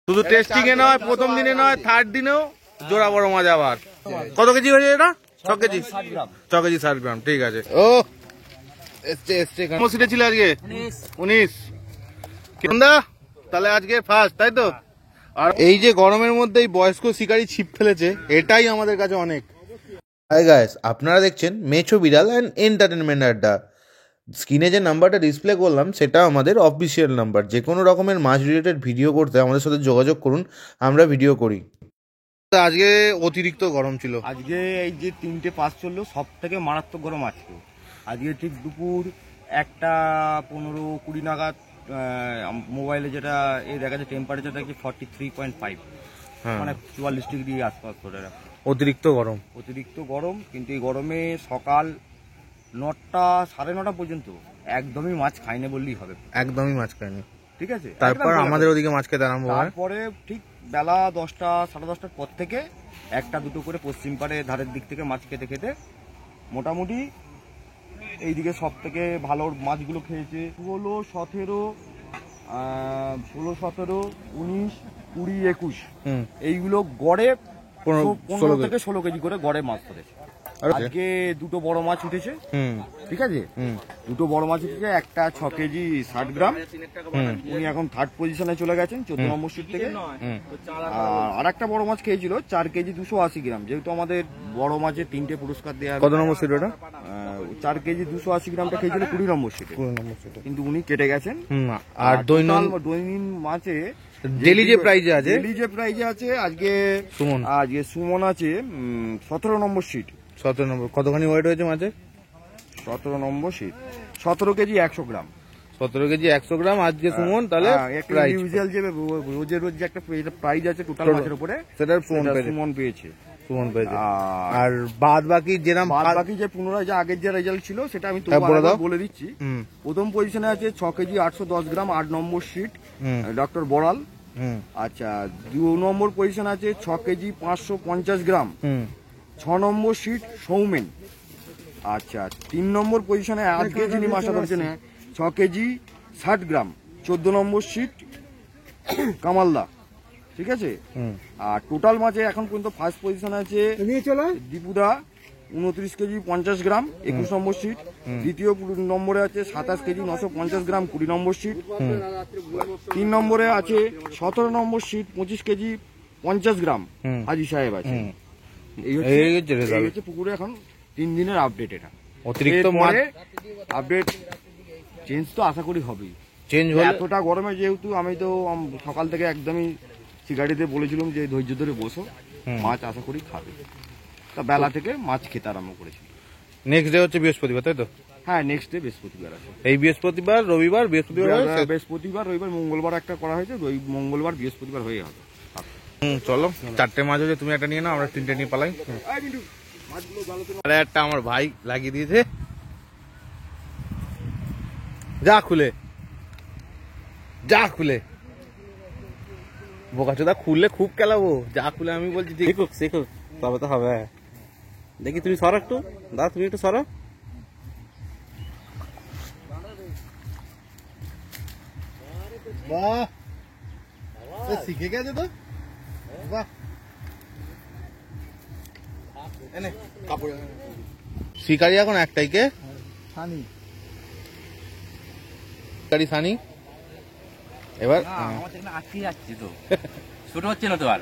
শুধু টেস্টিং এ নয়, প্রথম দিনে নয়, থার্ড দিনেও জোড়া বড় মাছ আবার। কত কেজি হয়েছে এটা? 6 কেজি, 6 কেজি 60 গ্রাম। ঠিক আছে। ও সিটে ছিল আজকে 19। তাহলে আজকে ফার্স্ট, তাই তো? আর এই যে গরমের মধ্যে এই বয়স্ক শিকারী ছিপ ফেলেছে, এটাই আমাদের কাছে অনেক। হাই গাইস, আপনারা দেখছেন মেছো বিড়াল অ্যান্ড এন্টারটেনমেন্ট আড্ডা। স্ক্রিনে যে নাম্বারটা ডিসপ্লে করলাম সেটা আমাদের অফিসিয়াল নাম্বার। যে কোনো রকমের মাছ রিলেটেড ভিডিও করতে আমাদের সাথে যোগাযোগ করুন, আমরা ভিডিও করি। আজকে অতিরিক্ত গরম ছিল। আজকে এই যে 3:05 চললো, সব থেকে মারাত্মক গরম আজকে। আজকে ঠিক দুপুর 1:15-20 নাগাদ মোবাইলে যেটা এই দেখা যাচ্ছে টেম্পারেচার দেখি 43.5, মানে 44 ডিগ্রি আশপাশ ধরে রাখা। অতিরিক্ত গরম। কিন্তু এই গরমে সকাল 9টা-9:30 পর্যন্ত একদমই মাছ খাইনি বললেই হবে। একদমই মাছ খাইনি, ঠিক আছে। তারপর আমাদের ওদিকে মাছ খেতে আরম্ভ হয়। তারপরে ঠিক বেলা 10টা-10:30টার পর থেকে 1-2 করে পশ্চিম পাড়ে ধারের দিক থেকে মাছ খেতে খেতে মোটামুটি এইদিকে সব থেকে ভালো মাছগুলো খেয়েছে 16, 17, 19, 20, 21 এইগুলো গড়ে 15 থেকে 16 কেজি করে গড়ে মাছ ধরেছে। আজকে 2টো বড় মাছ উঠেছে, ঠিক আছে। 2টো বড় মাছ উঠেছে, একটা 6 কেজি 60 গ্রাম। উনি এখন থার্ড পজিশনে চলে গেছেন 14 নম্বর সিট থেকে। আর একটা বড় মাছ খেয়েছিল 4 কেজি 280 গ্রাম। যেহেতু আমাদের বড় মাছের 3টে পুরস্কার দেওয়া হবে। কত নম্বর সিট ওটা? 4 কেজি 280 গ্রামটা খেয়েছিল 20 নম্বর সিটে, কিন্তু উনি কেটে গেছেন। আর দৈনিক মাছে ডেলি যে প্রাইজে আছে আজকে সুমন আছে 17 নম্বর সিট। 17 নম্বর। কতখানি ওয়েট হয়েছে মাছের? 17 নম্বর সিট 17 কেজি 100 গ্রাম। 17 কেজি 100 গ্রাম আজকে সুমন। তাহলে ইউজুয়াল যে রোজ যে একটা প্রাইজ আছে টোটাল মাছের উপরে, সেটা সুমন পেয়েছে। আর বাদ বাকি যে পুনরায় যে আগের যে রেজাল্ট ছিল সেটা আমি বলে দিচ্ছি। প্রথম পজিশনে আছে 6 কেজি 810 গ্রাম 8 নম্বর সিট ডক্টর বড়াল। আচ্ছা, 2 নম্বর পজিশন আছে 6 কেজি 550 গ্রাম 6 নম্বর সিট সৌমেন। আচ্ছা, 3 নম্বর পজিশনে আজকে যিনি মাছটা ধরছেন 6 কেজি 60 গ্রাম 14 নম্বর সিট কামালদা, ঠিক আছে। আর টোটাল মাছে এখন পর্যন্ত ফার্স্ট পজিশন আছে দীপুদা 29 কেজি 50 গ্রাম 21 নম্বর সিট। দ্বিতীয় নম্বরে আছে 27 কেজি 950 গ্রাম 20 নম্বর সিট। 3 নম্বরে আছে 17 নম্বর সিট 25 কেজি 50 গ্রাম হাজি সাহেব আছে। এই হচ্ছে পুকুরে এখন 3 দিনের আপডেট। এটা অতিরিক্ত আপডেট চেঞ্জ তো আশা করি হবেই। চেঞ্জ হলে এতটা গরমে, যেহেতু আমি তো সকাল থেকে একদমই সিগারেটে বলেছিলাম যে ধৈর্য ধরে বসো, মাছ আশা করি খাবে। তা বেলা থেকে মাছ খেতে আরম্ভ করেছি। নেক্সট ডে হচ্ছে বৃহস্পতিবার, তাই তো? হ্যাঁ, নেক্সট ডে বৃহস্পতিবার আছে। এই বৃহস্পতিবার, রবিবার, বৃহস্পতিবার, রবিবার, মঙ্গলবার একটা করা হয়েছে। মঙ্গলবার বৃহস্পতিবার হয়ে হবে। চলো, 4টে মাছ হয়েছে, তুমি একটা নিয়ে নাও, আমরা 3টে নিয়ে পালাই। একটা আমার ভাই লাগিয়ে দিয়েছে, যা খুলে বোকাচোদা, খুললে খুব খেলাবো। যা খুলে আমি বলছি শেখো তবে তো হবে। দেখি তুমি সরো একটু, দাদা তুমি একটু সরো। বাহ, শিখে গেছে তো। বাহ, শিকারি এখন একটাই, কে? সানি। এবার আটকে যাচ্ছে তো, ছোট হচ্ছে না তো। আর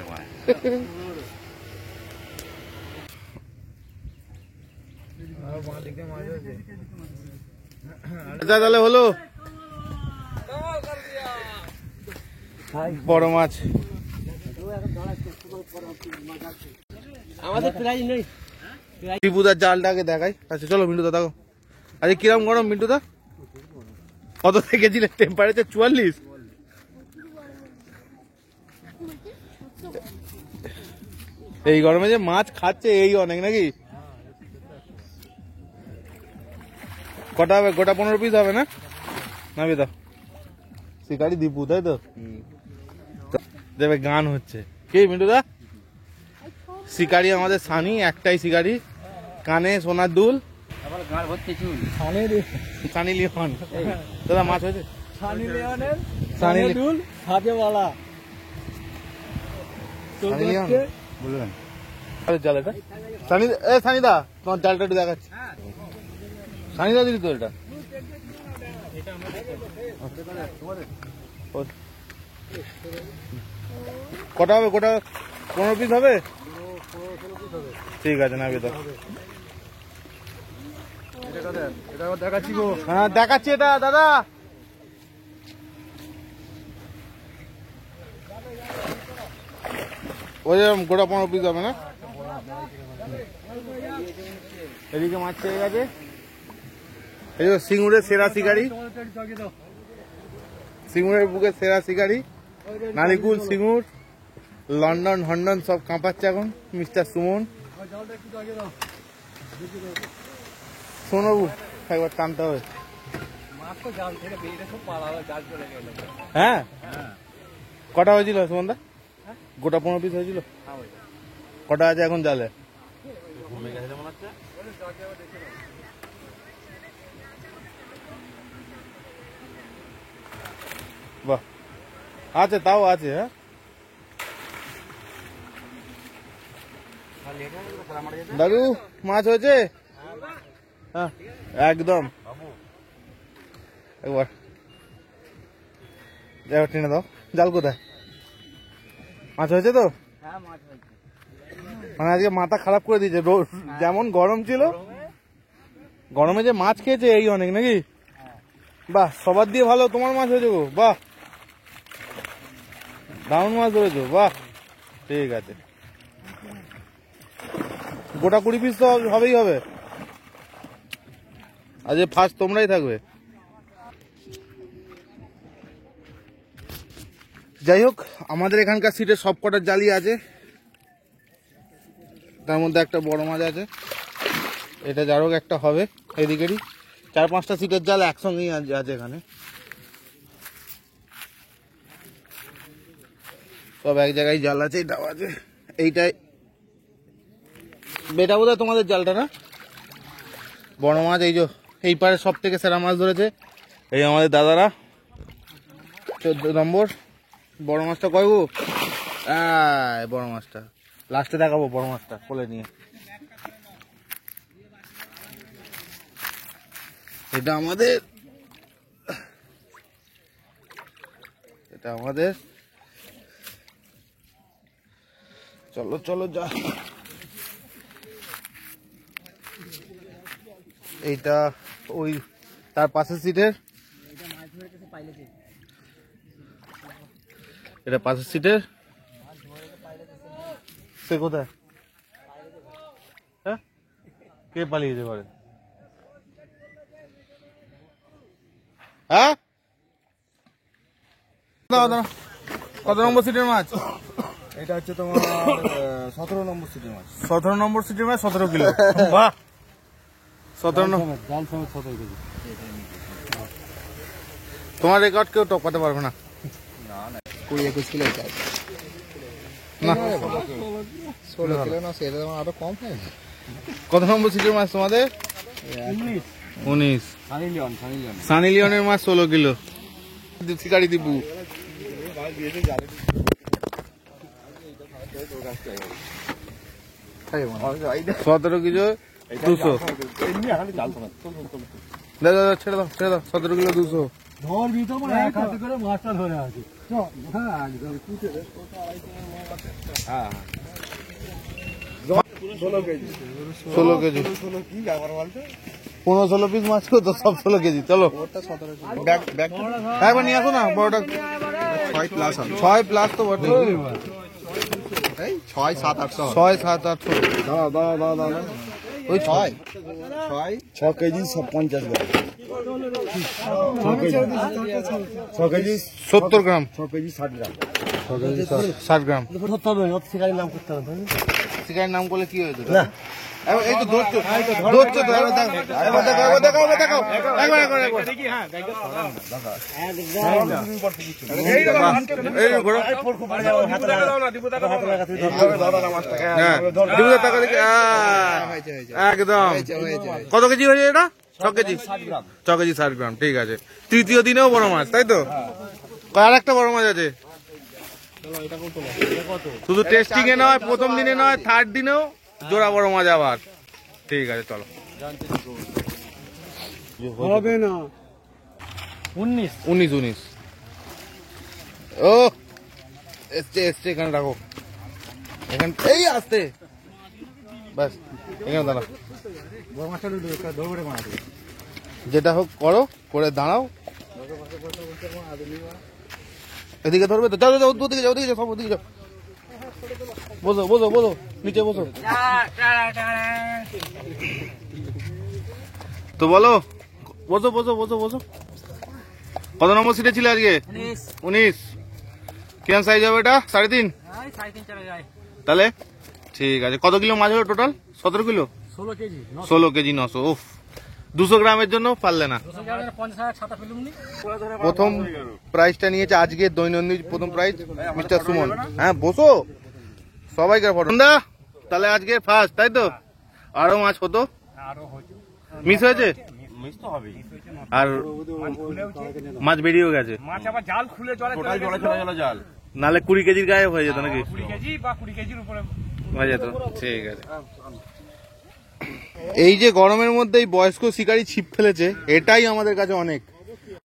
তাহলে হলো বড় মাছ। আমাদের প্রাইজ নেই। টিপুদার জালটাকে দেখাই। আচ্ছা চলো মিন্টুদা দেখো আজকে কিরম গরম। মিন্টুদা কত থেকে ছিল টেম্পারেচার? 44। এই গরমে যে মাছ খাচ্ছে এই অনেক নাকি? কটা হবে? গোটা 15 পিস হবে না? নাবি দাও। শিকারি দীপু, তাই তো? দেবে গান হচ্ছে কি মিন্টুদা? শিকারি আমাদের সানি, একটাই শিকারি, কানে সোনার দুল, সানি লিওন। দাদা মাছ হয়েছে? সানি লিওনের দুল হাতে বলা। বলবেন জাল এটা সানিদা তোমার জালটা একটু দেখাচ্ছি। সানিদা দিদি তো এটা কটা হবে? কোটা 15 পিস হবে? ঠিক আছে, নাবি তো দেখাচ্ছি গো। হ্যাঁ দেখাচ্ছি এটা দাদা। ওই গোটা 15 পিস হবে না? এদিকে মাছ চেয়ে গেছে। এই যে সিঙ্গুরের সেরা শিকারি, সিঙ্গুরের বুকে সেরা শিকারি, নালিকুল সিঙ্গুর, লন্ডন হন্ডন সব কাঁপাচ্ছে এখন মিস্টার সুমন। শোনবু একবার টানতে হবে। হ্যাঁ কটা হয়েছিল সুমনদা? গোটা 15 পিস হয়েছিল। কটা আছে এখন জালে? বাহ আছে, তাও আছে। হ্যাঁ দাদু মাছ হয়েছে? হ্যাঁ একদম। একবার টেনে দাও। জাল কোথায়? মাছ হয়েছে তো? মানে আজকে মাথা খারাপ করে দিয়েছে। যেমন গরম ছিল, গরমে যে মাছ খেয়েছে এই অনেক নাকি? বাহ সবার দিয়ে ভালো তোমার মাছ হয়েছে গো। বাহ দারুণ মাছ ধরেছো। বাহ ঠিক আছে, গোটা 20 পিস তো হবেই হবে। আজ ফার্স্ট তোমরাই থাকবে। যাই হোক, আমাদের এখানকার সিটে সব কটার জালি আছে, তার মধ্যে একটা বড় মাছ আছে। এটা যার হোক একটা হবে। এদিকেরই 4-5টা সিটের জাল একসঙ্গেই আছে এখানে, সব এক জায়গায় জাল আছে। এটাও আছে, এইটাই বেটা বোধহয় তোমাদের জালটা না? বড় মাছ এই যে এই পারে সব থেকে সেরা মাছ ধরেছে এই আমাদের দাদারা। 14 নম্বর বড় মাছটা কয় গো? বড় মাছটা লাস্টে দেখাবো, বড় মাছটা কোলে নিয়ে। এটা আমাদের, এটা আমাদের। চলো চলো যা। এইটা ওই তার পাশের সিটের, এটা পাশের সিটের। সে কোথায়? হ্যাঁ কে পালিয়ে যেতে পারে? হ্যাঁ কত নম্বর সিটের মাছ? এটা হচ্ছে তোমার 17 নম্বর সিটের মাছ। 17 নম্বর সিটের মাছ 17 কিলো। বাহ 17 নম্বর জাল সমেত 17 কেজি। তোমার রেকর্ড কেউ টপাতে পারবে না। 20-21 কিলো চাই না 16 কিলো না, সেটা আরো কম হয়। কত নম্বর সিটের মাছ তোমাদের? 19। সানি লিওনের মাছ 16 কিলো। শিকারি দিবু 17 কিলো 200। ছেড়ে দাও ছেড়ে দাও, 17 কিলো 200। ধর ভিতর মানে এক হাতে করে মাছটা ধরে আছে। হ্যাঁ একদম কুটে দে। হ্যাঁ 16 কেজি 16 কেজি 16 কি ব্যাপার বলতে? 15-16 পিস মাছ তো সব 16 কেজি। চলো ওটা 17 কেজি। ব্যাগ ব্যাগ একবার নিয়ে আসো না বড়টা। 6 প্লাস হবে। 6 প্লাস তো বটে। এই 6 7 800 6 7 800। দাও ওই 6 কেজি 50 গ্রাম। 6 কেজি 70 গ্রাম। 6 কেজি 60 গ্রাম। 60 গ্রাম। শিকারির নাম করতে হবে। শিকারের নাম করলে কি হয়েছে? না এই তো ধরছো ধরছো তো। একবার দেখো একবার দেখো একবার একবার একবার দেখি। হ্যাঁ এই ঘোড়া টাকা দেখি একদম। কত কেজি হয়েছে এটা? 6 কেজি 6 কেজি 60 গ্রাম। ঠিক আছে, তৃতীয় দিনেও বড় মাছ তাই তো? আর একটা বড় মাছ আছে শুধু টেস্টিং এ নয়, প্রথম দিনে নয়, থার্ড দিনেও জোড়া বড় মাছ আবার। ঠিক আছে চলো। হবে না 19 ও এসছে এখানে রাখো, এখানে এই আসতে বাস, এখানে দাঁড়াও, যেটা হোক করো, করে দাঁড়াও। এদিকে ধরবে তো, যাও যাও, ওদিকে যাও, ওদিকে যাও, সব ওদিকে যাও, বসো বসো বসো, নিচে বসো। তো বলো, বসো বসো বসো বসো। কত নম্বর সিটে ছিল আজকে? 19। কেমন সাইজ হবে এটা? 3.5? তাহলে ঠিক আছে। কত কিলো মাছ হলো টোটাল? 17 kilo, 16 KG 900। উফ, 200 গ্রামের জন্য পারলে না। প্রথম প্রাইজটা নিয়েছে আজকে দৈনন্দিন প্রথম প্রাইজ মিস্টার সুমন। হ্যাঁ বসো, সবাইকার ফটো দা। তাহলে আজকে ফার্স্ট, তাই তো? আরো মাছ হতো, মিস হয়েছে, আর মাছ বেরিয়েও গেছে, নাহলে 20 কেজির গায়ে হয়ে যেত নাকি? 20 কেজি বা 20 কেজির উপরে হয়ে যেত। ঠিক আছে। এই যে গরমের মধ্যে এই বয়স্ক শিকারী ছিপ ফেলেছে, এটাই আমাদের কাছে অনেক।